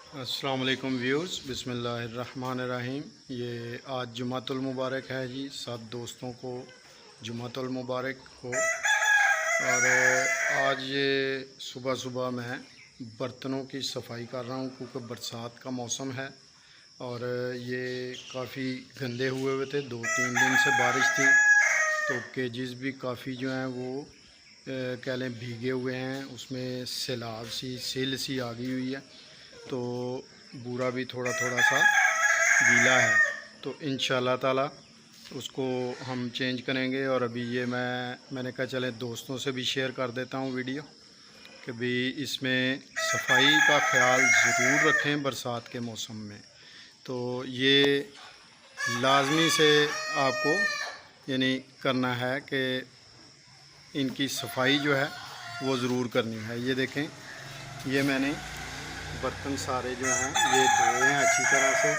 अस्सलाम वालेकुम व्यूअर्स, बिस्मिल्लाहिर्रहमानिर्रहीम। ये आज जुमातुल मुबारक है जी। सब दोस्तों को जुमातुल मुबारक हो। और आज ये सुबह सुबह मैं बर्तनों की सफाई कर रहा हूँ क्योंकि बरसात का मौसम है और ये काफ़ी गंदे हुए थे। 2-3 दिन से बारिश थी तो केजेस भी काफ़ी जो हैं वो कह लें भीगे हुए हैं। उसमें सैलाब सी सिल सी आ गई हुई है तो बूरा भी थोड़ा थोड़ा सा गीला है। तो इंशाल्लाह ताला उसको हम चेंज करेंगे। और अभी ये मैंने कहा चले दोस्तों से भी शेयर कर देता हूँ वीडियो कि भी इसमें सफाई का ख्याल ज़रूर रखें बरसात के मौसम में। तो ये लाजमी से आपको यानी करना है कि इनकी सफाई जो है वो ज़रूर करनी है। ये देखें, ये मैंने बर्तन सारे जो हैं ये धोए हैं अच्छी तरह से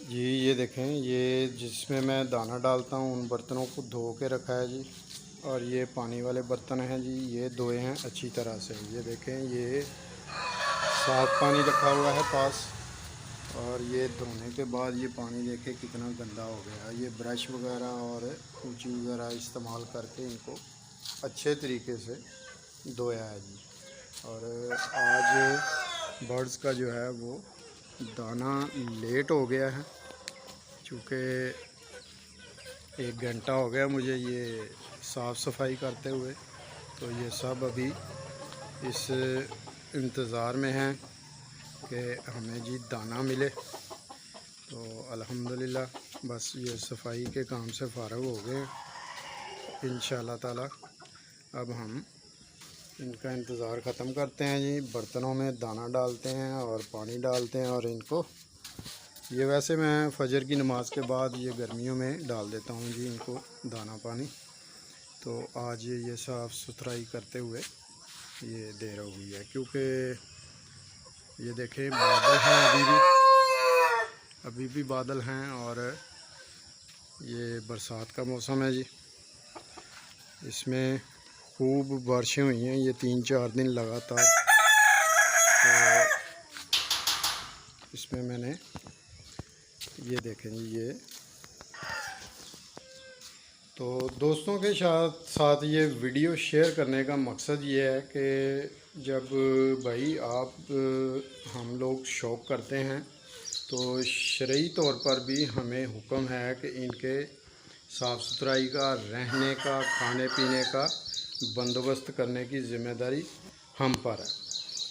जी। ये देखें, ये जिसमें मैं दाना डालता हूँ उन बर्तनों को धो के रखा है जी। और ये पानी वाले बर्तन हैं जी, ये धोए हैं अच्छी तरह से। ये देखें, ये साफ पानी रखा हुआ है पास। और ये धोने के बाद ये पानी देखें कितना गंदा हो गया। ये ब्रश वगैरह और कूची वगैरह इस्तेमाल करके इनको अच्छे तरीके से धोया है जी। और आज बर्ड्स का जो है वो दाना लेट हो गया है क्योंकि 1 घंटा हो गया मुझे ये साफ़ सफाई करते हुए। तो ये सब अभी इस इंतज़ार में हैं कि हमें जी दाना मिले। तो अल्हम्दुलिल्लाह बस ये सफाई के काम से फ़ारिग हो गए। इंशाअल्लाह ताला अब हम इनका इंतज़ार ख़त्म करते हैं जी। बर्तनों में दाना डालते हैं और पानी डालते हैं और इनको ये वैसे मैं फजर की नमाज़ के बाद ये गर्मियों में डाल देता हूँ जी इनको दाना पानी। तो आज ये साफ़ सुथराई करते हुए ये देर हो गई है क्योंकि ये देखें बादल हैं, अभी भी बादल हैं और ये बरसात का मौसम है जी। इसमें खूब बारिशें हुई हैं ये 3-4 दिन लगातार। तो इसमें मैंने ये देखें जी ये तो दोस्तों के साथ ये वीडियो शेयर करने का मकसद ये है कि जब भाई आप हम लोग शौक़ करते हैं तो शरई तौर पर भी हमें हुक्म है कि इनके साफ़ सुथराई का, रहने का, खाने पीने का बंदोबस्त करने की ज़िम्मेदारी हम पर है।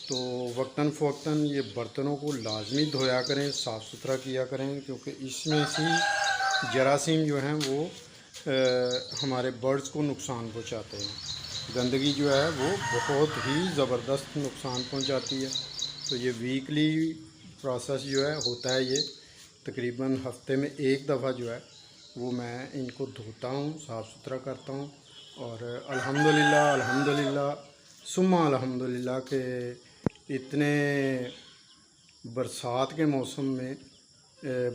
तो वक्तन फ़वक्तन ये बर्तनों को लाजमी धोया करें, साफ़ सुथरा किया करें क्योंकि इसमें से जरासीम जो हैं वो हमारे बर्ड्स को नुकसान पहुंचाते हैं। गंदगी जो है वो बहुत ही ज़बरदस्त नुकसान पहुंचाती है। तो ये वीकली प्रोसेस जो है होता है, ये तकरीबन हफ्ते में 1 दफ़ा जो है वो मैं इनको धोता हूँ, साफ़ सुथरा करता हूँ। और अल्हम्दुलिल्लाह सुम्मा अल्हम्दुलिल्लाह के इतने बरसात के मौसम में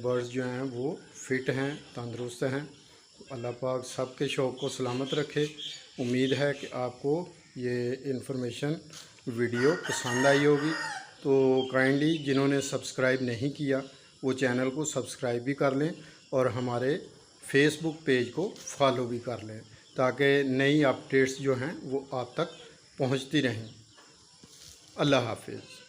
बर्ड्स जो हैं वो फ़िट हैं, तंदुरुस्त हैं। तो अल्लाह पाक सब के शौक़ को सलामत रखे। उम्मीद है कि आपको ये इन्फॉर्मेशन वीडियो पसंद आई होगी। तो काइंडली जिन्होंने सब्सक्राइब नहीं किया वो चैनल को सब्सक्राइब भी कर लें और हमारे फेसबुक पेज को फॉलो भी कर लें ताकि नई अपडेट्स जो हैं वो आप तक पहुंचती रहें। अल्लाह हाफिज़।